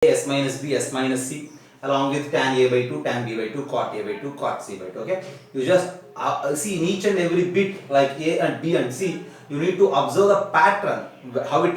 s minus b, s minus c, along with tan a by 2, tan b by 2, cot a by 2, cot c by 2. Okay, you just see in each and every bit like a and b and c, you need to observe the pattern, how it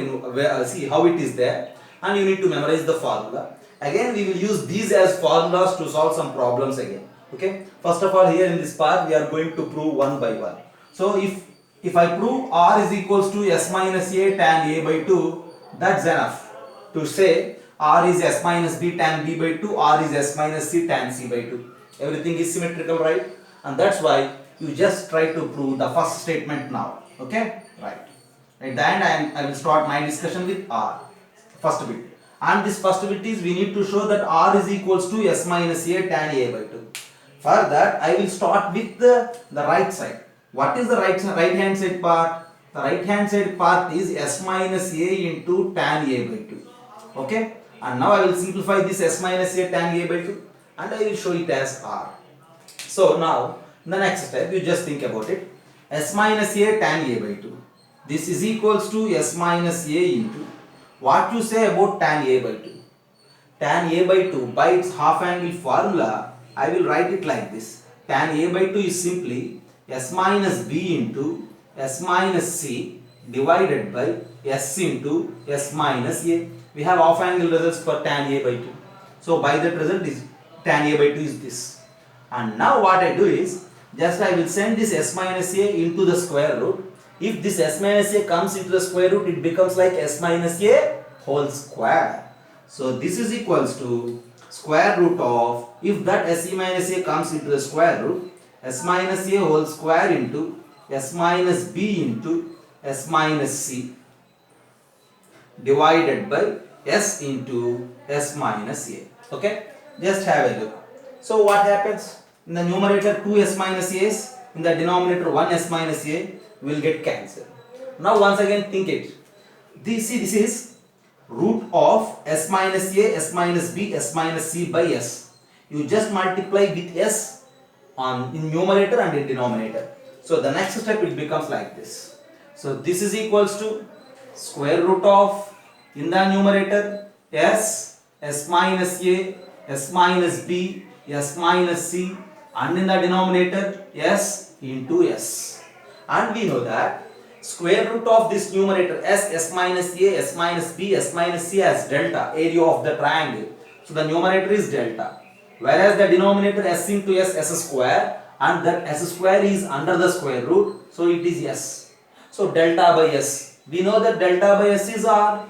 see how it is there, and you need to memorize the formula. Again, we will use these as formulas to solve some problems again. Okay, first of all, here in this part we are going to prove one by one. So if I prove r is equals to s minus a tan a by 2, that's enough to say r is s minus b tan b by 2, r is s minus c tan c by 2. Everything is symmetrical, right? And that's why you just try to prove the first statement now. Okay, right. At the end, I will start my discussion with r, first bit. And this first bit is we need to show that r is equals to s minus a tan a by 2. For that, I will start with the right side. What is the right hand side part? The right hand side part is s minus a into tan a by 2. Okay, and now I will simplify this s minus a tan a by 2 and I will show it as r. So now in the next step you just think about it. S minus a tan a by 2, this is equals to s minus a into what you say about tan a by 2. Tan a by 2 by its half angle formula, I will write it like this. Tan a by 2 is simply s minus b into s minus c divided by s into s minus a. We have half angle results for tan a by 2. So by that result is tan a by 2 is this. And now what I do is just I will send this s minus a into the square root. If this s minus a comes into the square root, it becomes like s minus a whole square. So this is equals to square root of, if that s minus a comes into the square root, s minus a whole square into s minus b into s minus c divided by s into s minus a. Okay, just have a look. So what happens? In the numerator 2s minus a's, in the denominator 1s minus a will get cancelled. Now once again think it. This is root of s minus a, s minus b, s minus c by s. You just multiply with s in numerator and in denominator. So the next step it becomes like this. So this is equals to square root of, in the numerator s, s minus a, s minus b, s minus c, and in the denominator s into s. And we know that square root of this numerator s minus a, s minus b, s minus c has delta, area of the triangle. So the numerator is delta, whereas the denominator s into s square, and that s square is under the square root, so it is s. So delta by s, we know that delta by s is r,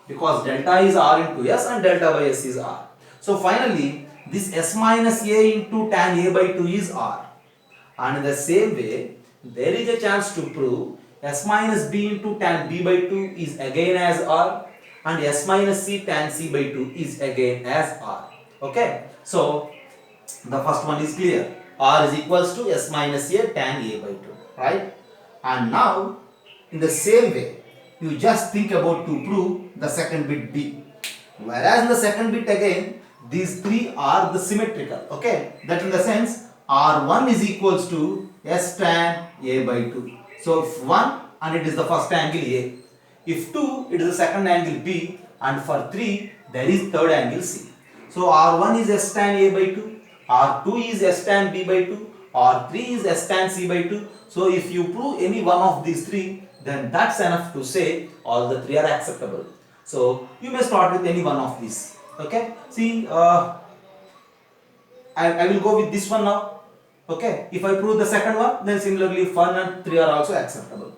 because delta is r into s and delta by s is r. So finally this s minus a into tan a by 2 is r. And in the same way, there is a chance to prove s minus b into tan b by 2 is again as r, and s minus c tan c by 2 is again as r. Okay, so the first one is clear. R is equals to s minus a tan a by 2, right? And now in the same way, you just think about to prove the second bit b. Whereas in the second bit again, these three are the symmetrical. Okay, that in the sense r1 is equals to s tan a by 2. So if 1 and it is the first angle a, if 2 it is the second angle b, and for 3 there is third angle c. So r1 is s tan a by 2, r2 is s tan b by 2, r3 is s tan c by 2. So if you prove any one of these three, then that's enough to say all the three are acceptable. So you may start with any one of these. Okay, see I will go with this one now. Okay, if I prove the second one, then similarly 1 and 3 are also acceptable.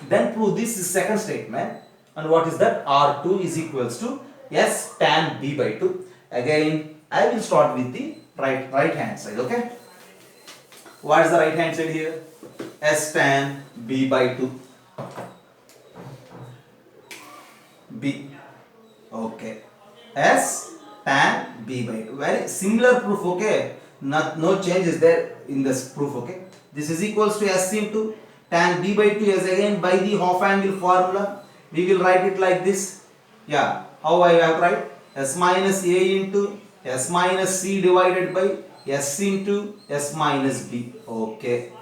Then prove this second statement, and what is that? R2 is equals to s tan b by 2. Again I will start with the right hand side. Okay, what is the right hand side here? S tan b by 2 b. Okay, s tan b by 2, very similar proof. Okay, no change is there in this proof. Okay, this is equals to s into tan b by 2 is again by the half angle formula. We will write it like this. Yeah, how I have write? S minus a into s minus c divided by s into s minus b. Okay,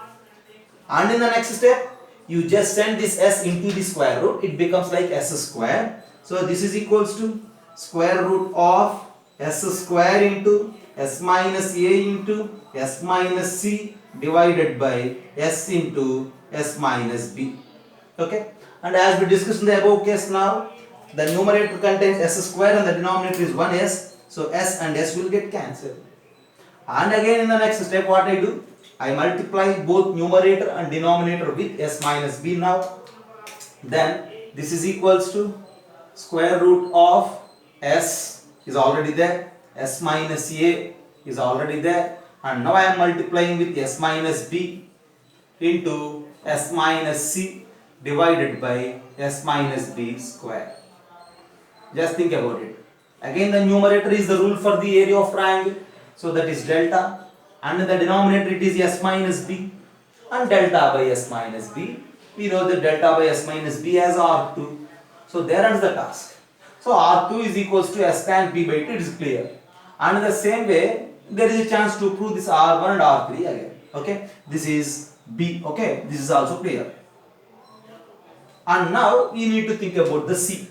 and in the next step you just send this s into the square root, it becomes like s square. So this is equals to square root of s square into s minus a into s minus c divided by s into s minus b. Okay, and as we discussed in the above case, now the numerator contains s square and the denominator is 1s, so s and s will get cancelled. And again in the next step, what I do, I multiply both numerator and denominator with s minus b now. Then this is equals to square root of s is already there, s minus a is already there, and now I am multiplying with s minus b into s minus c divided by s minus b square. Just think about it. Again the numerator is the rule for the area of triangle, so that is delta, and in the denominator it is s minus b, and delta by s minus b, we know that delta by s minus b as r2. So there ends the task. So r2 is equals to s tan p by 2, it is clear. And in the same way there is a chance to prove this r1 and r3 again. Okay, this is b. Okay, this is also clear. And now we need to think about the c.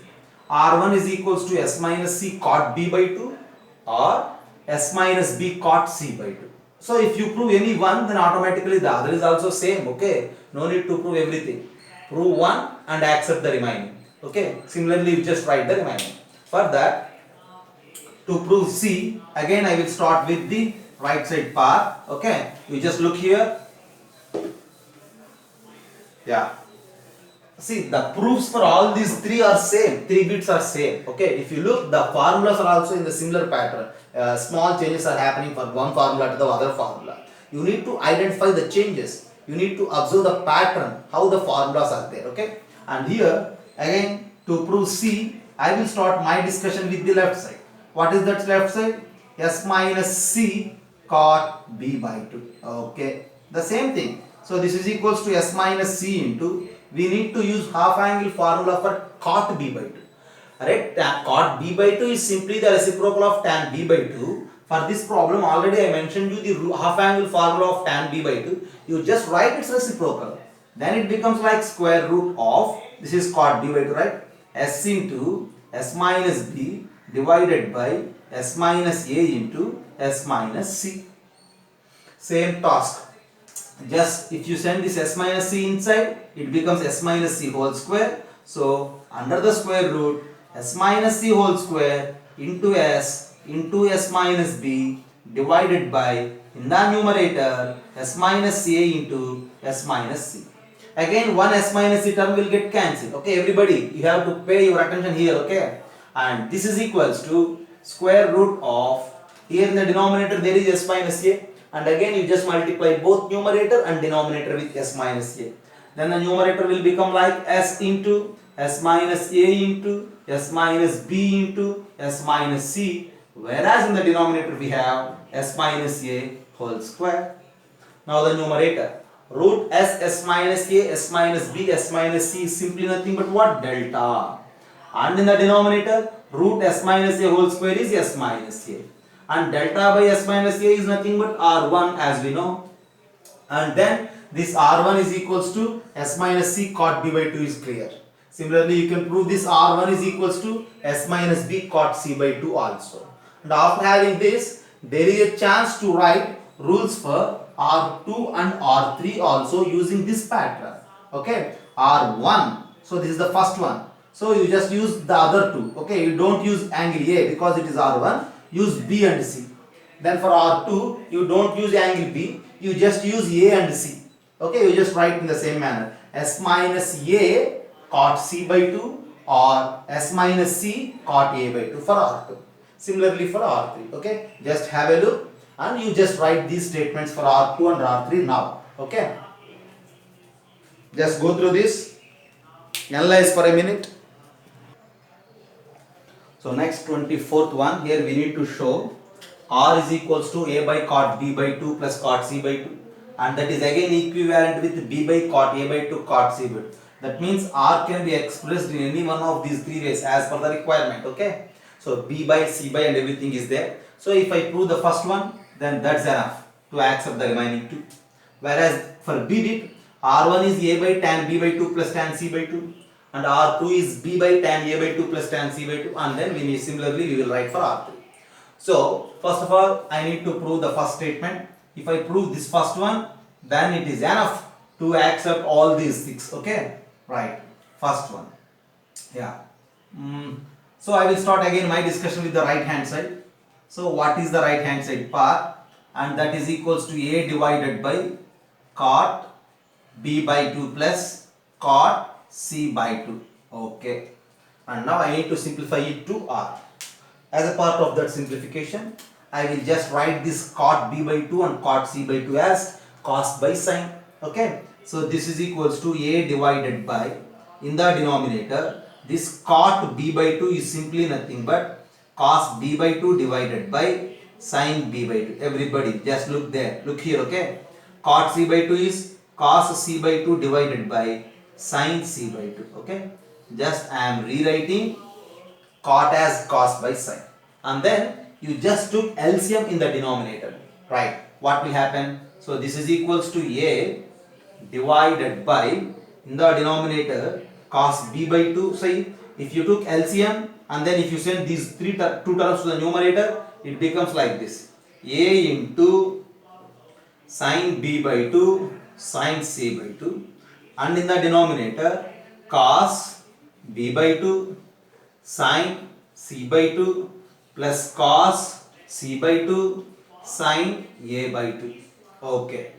r1 is equals to s minus c cot b by 2 or s minus b cot c by 2. So if you prove any one, then automatically the other is also same. Okay, no need to prove everything. Prove one and accept the remaining. Okay, similarly you just write the remaining. For that, to prove c, again I will start with the right side part. Okay, you just look here. Yeah, see, the proofs for all these three are same, 3 bits are same. Okay, if you look, the formulas are also in the similar pattern. Small changes are happening from one formula to the other formula. You need to identify the changes, you need to observe the pattern, how the formulas are there. Okay, and here again to prove c, I will start my discussion with the left side. What is that left side? S minus c cot b by 2. Okay, the same thing. So this is equals to s minus c into, we need to use half angle formula for cot b by 2. Alright, cot b by 2 is simply the reciprocal of tan b by 2. For this problem already I mentioned you the half angle formula of tan b by 2. You just write its reciprocal. Then it becomes like square root of, this is cot b by 2, right? S into s minus b divided by s minus a into s minus c. Same task. Just if you send this s minus c inside, it becomes s minus c whole square. So under the square root, s minus c whole square into s minus b divided by, in the numerator, s minus a into s minus c. Again one s minus c term will get cancelled. Okay, everybody, you have to pay your attention here. Okay, and this is equals to square root of, here in the denominator there is s minus a, and again you just multiply both numerator and denominator with s minus a. Then the numerator will become like s into s minus a into s minus b into s minus c, whereas in the denominator we have s minus a whole square. Now the numerator, root s minus a, s minus b, s minus c is simply nothing but what? Delta. And in the denominator, root s minus a whole square is s minus a. And delta by s minus a is nothing but r1 as we know. And then this r1 is equals to s minus c cot b by 2 is clear. Similarly, you can prove this r1 is equals to s minus b cot c by 2 also. And after having this, there is a chance to write rules for r2 and r3 also using this pattern. Okay, r1, so this is the first one. So you just use the other two. Okay, you don't use angle A because it is r1. Use b and c. Then for r2, you don't use angle b. You just use a and c. Okay, you just write in the same manner. S minus a cot c by 2 or s minus c cot a by 2 for r2. Similarly for r3. Okay, just have a look and you just write these statements for r2 and r3 now. Okay, just go through this, analyze for a minute. So next 24th one, here we need to show r is equals to a by cot b by 2 plus cot c by 2, and that is again equivalent with b by cot a by 2 cot c by 2. That means r can be expressed in any one of these three ways as per the requirement. Okay, so b by, c by and everything is there. So if I prove the first one, then that's enough to accept the remaining two. Whereas for b bit, r1 is a by tan b by 2 plus tan c by 2, and R2 is B by tan A by 2 plus tan C by 2, and then similarly we will write for R3. So first of all I need to prove the first statement. If I prove this first one, then it is enough to accept all these 6. Okay, right, first one. Yeah. So I will start again my discussion with the right hand side. So what is the right hand side part? And that is equals to A divided by cot B by 2 plus cot C by 2. Okay. And now I need to simplify it to R. As a part of that simplification, I will just write this cot B by 2 and cot C by 2 as cos by sine. Okay. So this is equals to A divided by, in the denominator, this cot B by 2 is simply nothing but cos B by 2 divided by sin B by 2. Everybody just look there, look here. Okay, cot C by 2 is cos C by 2 divided by sin C by 2. Okay, just I am rewriting cot as cos by sin, and then you just took LCM in the denominator, right? What will happen? So this is equals to A divided by, in the denominator, cos B by 2. Say if you took LCM and then if you send these two terms to the numerator, it becomes like this: A into sin B by 2 sin C by 2, and in the denominator cos B by 2 sin C by 2 plus cos C by 2 sin A by 2. Okay,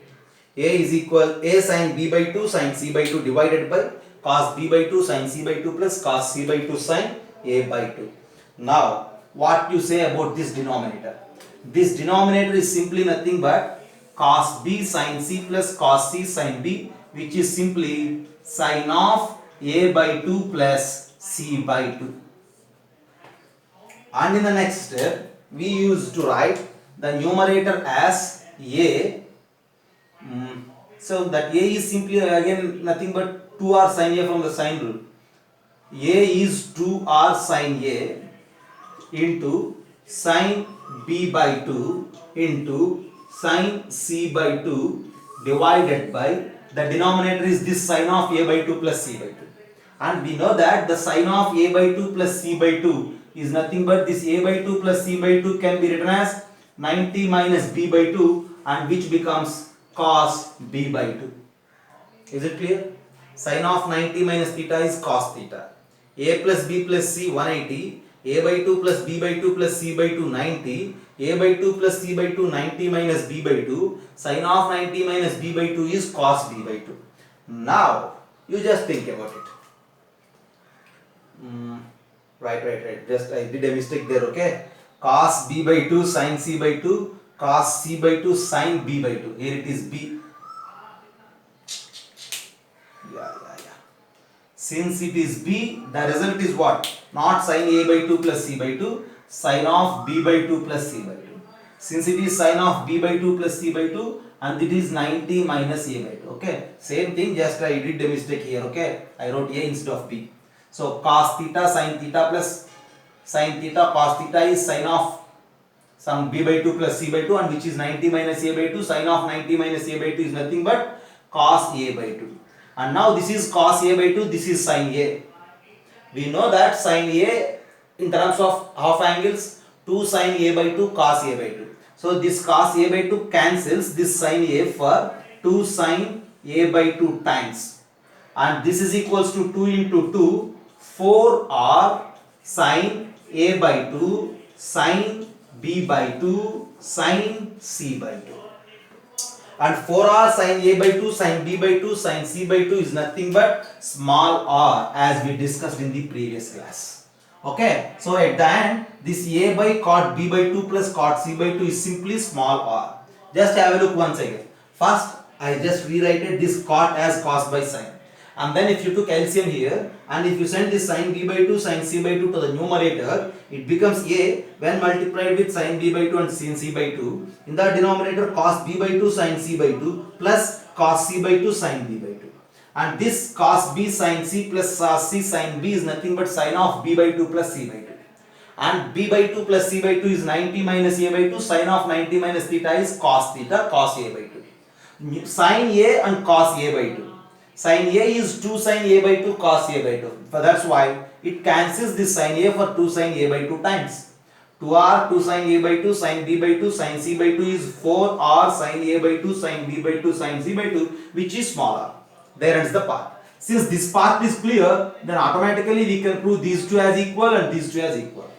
A is equal A sin B by 2 sin C by 2 divided by cos B by 2 sin C by 2 plus cos C by 2 sin A by 2. Now what you say about this denominator? This denominator is simply nothing but cos B sin C plus cos C sin B, which is simply sin of A by 2 plus C by 2. And in the next step, we used to write the numerator as A. So that A is simply again nothing but 2r sin A from the sine rule. A is 2r sin A into sin B by 2 into sin C by 2 divided by, the denominator is this sin of A by 2 plus C by 2. And we know that the sin of A by 2 plus C by 2 is nothing but this A by 2 plus C by 2 can be written as 90 minus B by 2, and which becomes cos B by 2. Is it clear? Sin of 90 minus theta is cos theta. A plus B plus C 180, A by 2 plus B by 2 plus C by 2 90, A by 2 plus C by 2 90 minus B by 2, sin of 90 minus B by 2 is cos B by 2. Now you just think about it. Right. Just I did a mistake there. Okay, cos B by 2 sin C by 2, cos C by 2 sin B by 2. Here it is B. Yeah. Since it is B, the result is what? Not sin A by 2 plus C by 2, sin of B by 2 plus C by 2. Since it is sin of B by 2 plus C by 2, and it is 90 minus A by 2. Okay, same thing, just I did a mistake here. Okay, I wrote A instead of B. So cos theta sin theta plus sin theta cos theta is sin of some B by 2 plus C by 2, and which is 90 minus A by 2. Sin of 90 minus A by 2 is nothing but cos A by 2. And now this is cos A by 2, this is sin A. We know that sin A in terms of half angles, 2 sin A by 2 cos A by 2. So this cos A by 2 cancels this sin A for 2 sin A by 2 times. And this is equals to 2 into 2, 4r sin A by 2 sin B by 2 sin C by 2. And 4r sin A by 2 sin B by 2 sin C by 2 is nothing but small r, as we discussed in the previous class. Okay, so at the end, this A by cot B by 2 plus cot C by 2 is simply small r. Just have a look once again. First, I just rewrite this cot as cos by sin. And then if you took LCM here, and if you send this sin B by 2 sin C by 2 to the numerator, it becomes A when multiplied with sin B by 2 and sin C by 2. In the denominator, cos B by 2 sin C by 2 plus cos C by 2 sin B by 2. And this cos B sin C plus cos C sin B is nothing but sin of B by 2 plus C by 2. And B by 2 plus C by 2 is 90 minus A by 2. Sin of 90 minus theta is cos theta cos A by 2. Sin A and cos A by 2. Sin A is 2 sin A by 2 cos A by 2. So that's why it cancels this sin A for 2 sin A by 2 times. 2r 2 sin A by 2 sin B by 2 sin C by 2 is 4r sin A by 2 sin B by 2 sin C by 2, which is smaller. There ends the part. Since this part is clear, then automatically we can prove these two as equal and these two as equal.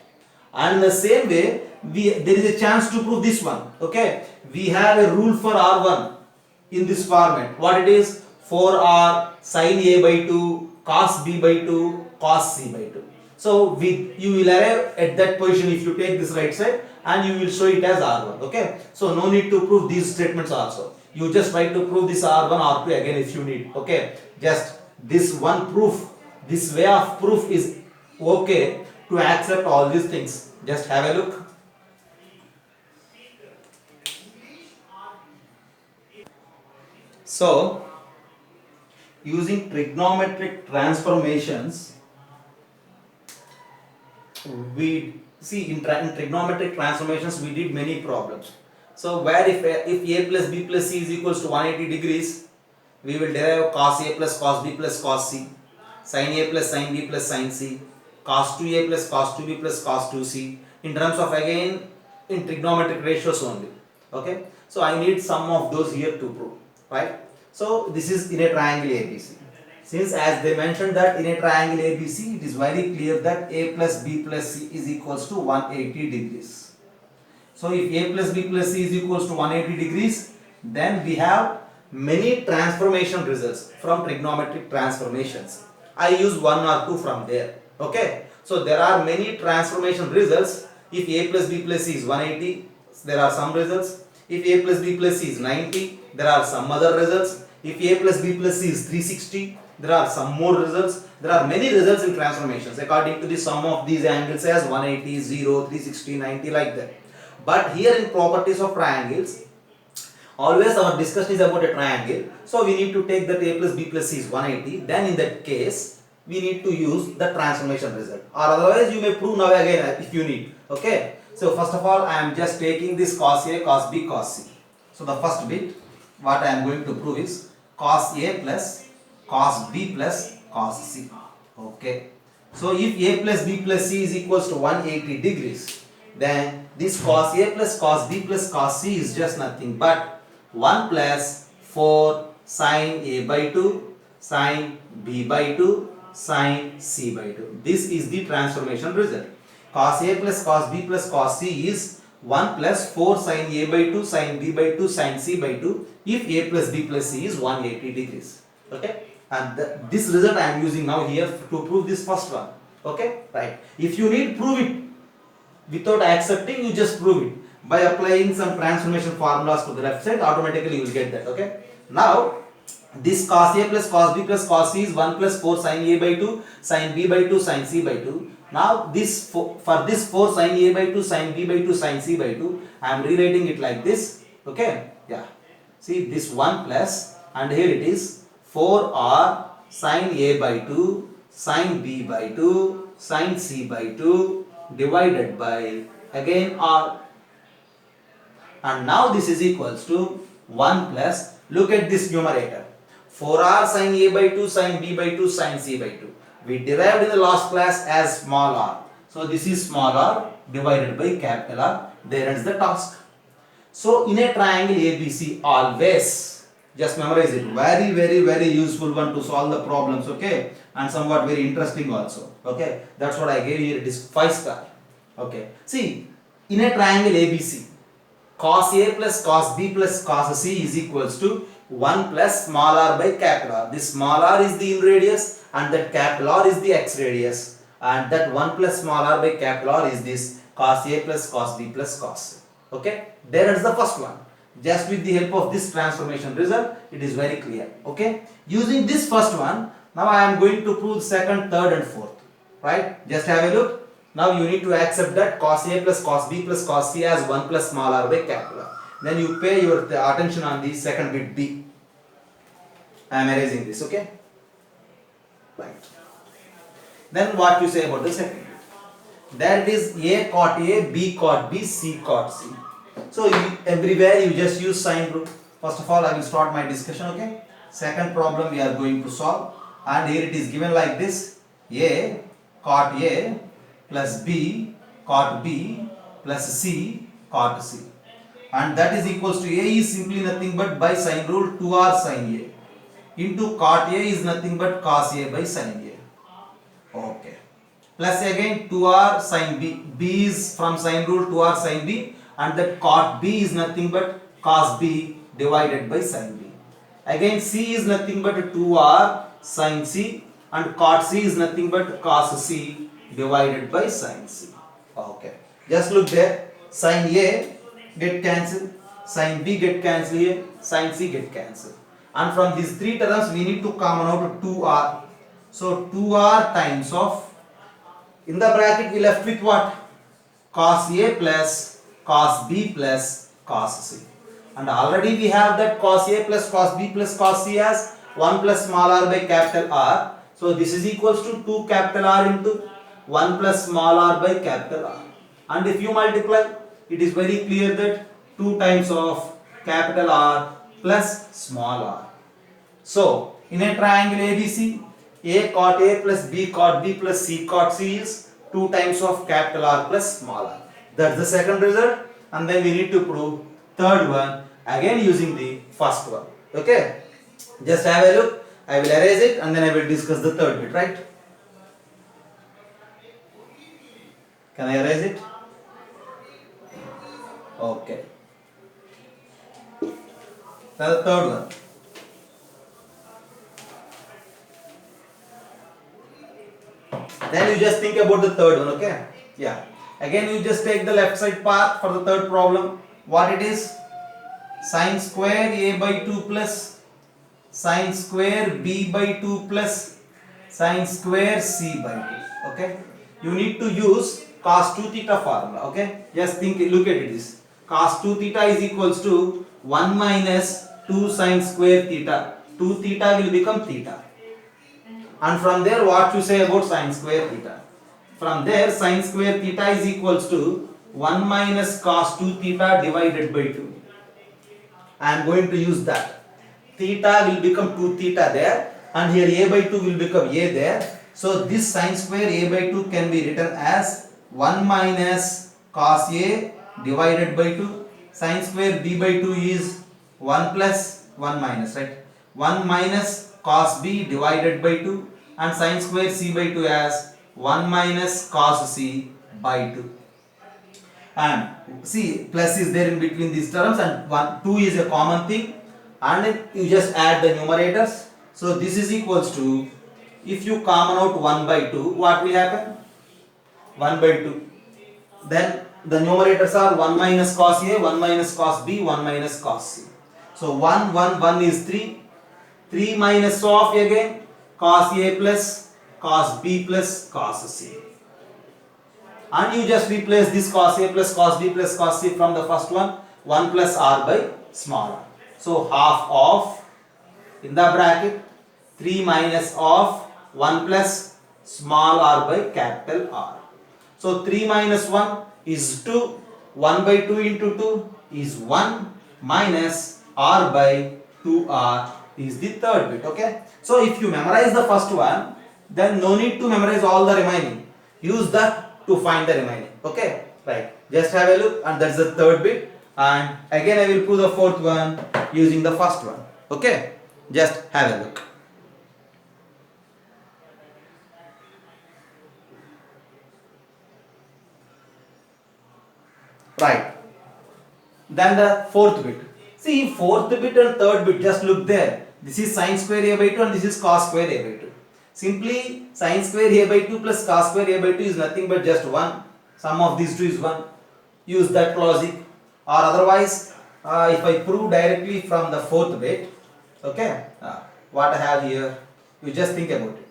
And in the same way, there is a chance to prove this one. Okay, we have a rule for R1 in this format. What it is? 4r sin A by 2 cos B by 2 cos C by 2. So you will arrive at that position if you take this right side, and you will show it as R1. Okay, so no need to prove these statements also. You just try to prove this R1 R2 again if you need. Okay, just this one proof, this way of proof is okay to accept all these things. Just have a look. So using trigonometric transformations, we see in trigonometric transformations we did many problems. So where if a plus b plus c is equals to 180 degrees, we will derive cos a plus cos b plus cos c, sin a plus sin b plus sin c, cos 2a plus cos 2b plus cos 2c, in terms of again in trigonometric ratios only. Okay, so I need some of those here to prove, right? So this is in a triangle ABC. Since as they mentioned that in a triangle ABC, it is very clear that a plus b plus c is equals to 180 degrees. So if a plus b plus c is equals to 180 degrees, then we have many transformation results from trigonometric transformations. I use one or two from there. Okay, so there are many transformation results. If a plus b plus c is 180, there are some results. If a plus b plus c is 90, there are some other results. If a plus b plus c is 360, there are some more results. There are many results in transformations according to the sum of these angles as 180, 0, 360, 90, like that. But here in properties of triangles, always our discussion is about a triangle. So we need to take that a plus b plus c is 180. Then in that case, we need to use the transformation result. Or otherwise you may prove now again if you need. Okay. So first of all, I am just taking this cos a, cos b, cos c. So the first bit, what I am going to prove is cos a plus cos b plus cos c. Okay. So if a plus b plus c is equals to 180 degrees, then this cos a plus cos b plus cos c is just nothing but 1 plus 4 sin a by 2 sin b by 2 sin c by 2. This is the transformation result. Cos a plus cos b plus cos c is 1 plus 4 sin a by 2 sin b by 2 sin c by 2 if a plus b plus c is 180 degrees. Okay, and this result I am using now here to prove this first one. Okay, right. If you need, prove it without accepting, you just prove it by applying some transformation formulas to the left side. Automatically you will get that. Okay, now this cos a plus cos b plus cos c is 1 plus 4 sin a by 2 sin b by 2 sin c by 2. Now this for this 4 sin a by 2 sin b by 2 sin c by 2, I am rewriting it like this. Okay, yeah, see this 1 plus, and here it is 4r sin a by 2 sin b by 2 sin c by 2 divided by again r, and now this is equals to 1 plus, look at this numerator, 4r sin a by 2 sin b by 2 sin c by 2. We derived in the last class as small r. So this is small r divided by capital R. There ends the task. So in a triangle ABC, always just memorize it. Very, very, very useful one to solve the problems. Okay, and somewhat very interesting also. Okay, that's what I gave here. It is 5 star. Okay, see in a triangle ABC, cos A plus cos B plus cos C is equals to 1 plus small r by capital R. This small r is the in radius and that capital R is the x radius, and that 1 plus small r by capital R is this cos A plus cos B plus cos C. Okay, there is the first one. Just with the help of this transformation result, it is very clear. Okay, using this first one, now I am going to prove second, third and fourth. Right, just have a look. Now you need to accept that cos A plus cos B plus cos C as 1 plus small r by capital R. Then you pay your attention on the second bit B. I am erasing this. Okay, right. Then what you say about the second bit? That is A cot A, B cot B, C cot C. So everywhere you just use sine rule. First of all, I will start my discussion. Okay, Second problem we are going to solve, and here it is given like this: a cot a plus b cot b plus c cot c, and that is equals to a is simply nothing but by sine rule 2r sin a into cot a is nothing but cos a by sin a. Okay. Plus again 2r sin b. B is from sine rule 2r sin b, and that cot b is nothing but cos b divided by sin b. Again c is nothing but 2r sin c, and cot c is nothing but cos c divided by sin c. Okay. Just look there. Sin a get cancelled, sin b get cancelled here, sin c get cancelled. And from these three terms we need to common out 2r. So 2r times of, in the bracket we left with what? Cos a plus cos b plus cos c. And already we have that cos a plus cos b plus cos c as 1 plus small r by capital R. So this is equals to 2 capital R into 1 plus small r by capital R. And if you multiply, it is very clear that 2 times of capital R plus small r. So in a triangle ABC, a cot a plus b cot b plus c cot c is 2 times of capital R plus small r. That's the second result, and then we need to prove third one again using the first one. Okay, just have a look. I will erase it and then I will discuss the third bit, right? Can I erase it? Okay. Now the third one. Then you just think about the third one, okay? Yeah. Again you just take the left side part for the third problem. What it is? Sine square a by 2 plus sine square b by 2 plus sine square c by 2. Okay? You need to use cos 2 theta formula. Okay? Just look at it. This cos 2 theta is equals to 1 minus 2 sine square theta. 2 theta will become theta. And from there what you say about sine square theta? From there sine square theta is equals to 1 minus cos 2 theta divided by 2. I am going to use that. Theta will become 2 theta there, and here a by 2 will become a there. So this sine square a by 2 can be written as 1 minus cos a divided by 2. Sine square b by 2 is 1 plus 1 minus, right? 1 minus cos b divided by 2, and sine square c by 2 as 1 minus cos c by 2. And see, plus is there in between these terms, and 2 is a common thing, and then you just add the numerators. So this is equals to, if you common out 1 by 2, what will happen? 1 by 2. Then the numerators are 1 minus cos a, 1 minus cos b, 1 minus cos c. So 1, 1, 1 is 3. 3 minus of again cos a plus cos b plus cos c. And you just replace this cos a plus cos b plus cos c from the first one, 1 plus r by small r. So half of, in the bracket, 3 minus of 1 plus small r by capital R. So 3 minus 1 is 2, 1 by 2 into 2 is 1, minus r by 2r is the third bit. Okay. So if you memorize the first one, then no need to memorize all the remaining. Use that to find the remaining. Okay, right. Just have a look, and that's the third bit. And again I will prove the fourth one using the first one. Okay, just have a look. Right. Then the fourth bit. See, fourth bit and third bit, just look there. This is sine square a by 2 and this is cos square a by 2. Simply sine square a by 2 plus cos square a by 2 is nothing but just 1. Sum of these two is 1. Use that logic. Or otherwise, if I prove directly from the fourth bit, okay, what I have here, you just think about it.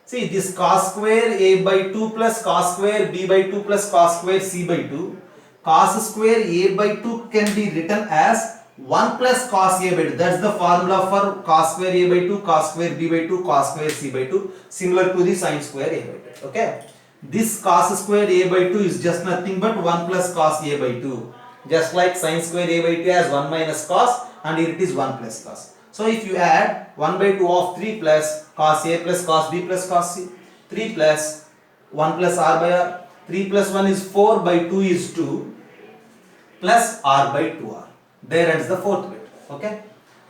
See, this cos square a by 2 plus cos square b by 2 plus cos square c by 2. Cos square a by 2 can be written as 1 plus cos a by 2. That's the formula for cos square a by 2, cos square b by 2, cos square c by 2, similar to the sin square a by 2. Okay. This cos square a by 2 is just nothing but 1 plus cos a by 2. Just like sin square a by 2 as 1 minus cos, and here it is 1 plus cos. So if you add 1 by 2 of 3 plus cos A plus cos B plus cos C, 3 plus 1 plus R by R, 3 plus 1 is 4 by 2 is 2 plus R by 2R. There ends the fourth bit. Okay.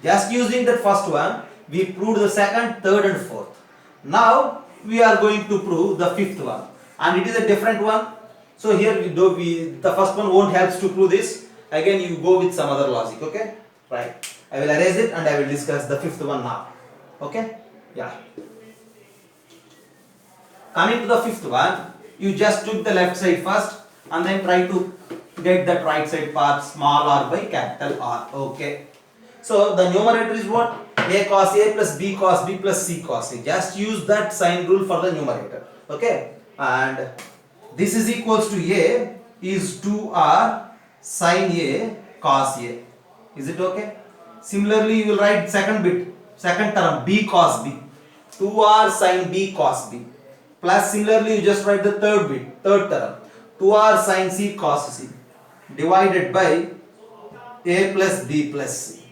Just using that first one, we proved the second, third and fourth. Now we are going to prove the fifth one, and it is a different one. So here the first one won't help to prove this. Again you go with some other logic. Okay. Right. I will erase it and I will discuss the fifth one now. Okay. Yeah. Coming to the fifth one, you just took the left side first and then try to get that right side part small r by capital R. Okay. So the numerator is what? A cos A plus B cos B plus C cos A. Just use that sign rule for the numerator. Okay. And this is equals to A is 2R sin A cos A. Is it okay? Similarly, you will write second term B cos B. 2R sin B cos B. Plus similarly, you just write the third term. 2R sin C cos C. Divided by A plus B plus C.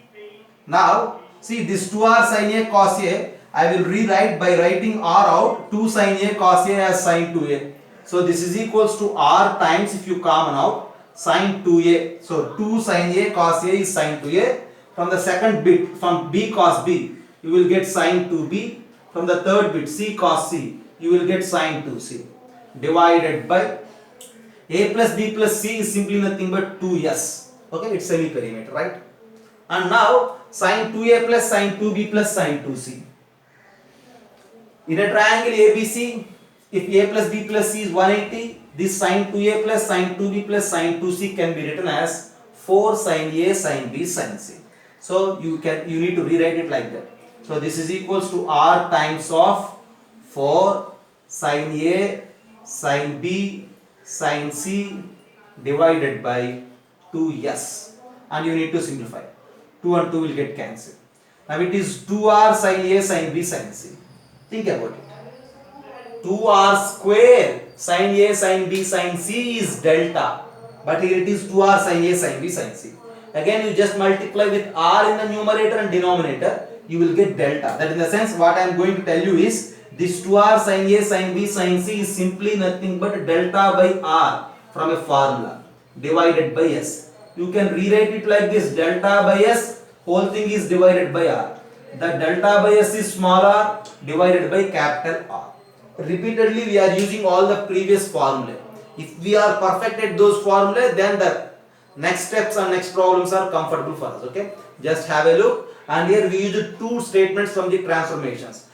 Now, see this 2R sin A cos A, I will rewrite by writing R out, 2 sin A cos A as sin 2A. So this is equals to R times, if you common out, sin 2A. So 2 sin A cos A is sin 2A. From the second bit, from B cos B, you will get sin 2B. From the third bit, C cos C, you will get sin 2C. Divided by A plus B plus C is simply nothing but 2S. Okay, it's semi-perimeter, right? And now sin 2A plus sin 2B plus sin 2C. In a triangle ABC, if A plus B plus C is 180, this sin 2A plus sin 2B plus sin 2C can be written as 4 sin A sin B sin C. So you need to rewrite it like that. So this is equals to R times of 4 sin A sin B sin C divided by 2S, and you need to simplify. 2 and 2 will get cancelled. Now it is 2R sin A sin B sin C. Think about it. 2R square sin A sin B sin C is delta, but here it is 2R sin A sin B sin C. Again you just multiply with R in the numerator and denominator, you will get delta. That in the sense what I am going to tell you is this 2R sin A sin B sin C is simply nothing but delta by R from a formula divided by S. You can rewrite it like this: delta by S, whole thing is divided by R. The delta by S is small r divided by capital R. Repeatedly we are using all the previous formulae. If we are perfect at those formulae, then the next steps and next problems are comfortable for us. Okay, just have a look. And here we used two statements from the transformations.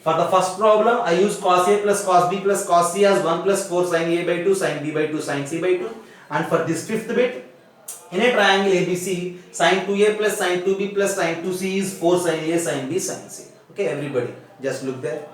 For the first problem, I use cos A plus cos B plus cos C as 1 plus 4 sin A by 2 sin B by 2 sin C by 2. And for this fifth bit, in a triangle ABC, sin 2A plus sin 2B plus sin 2C is 4 sin A sin B sin C. Okay, everybody, just look there.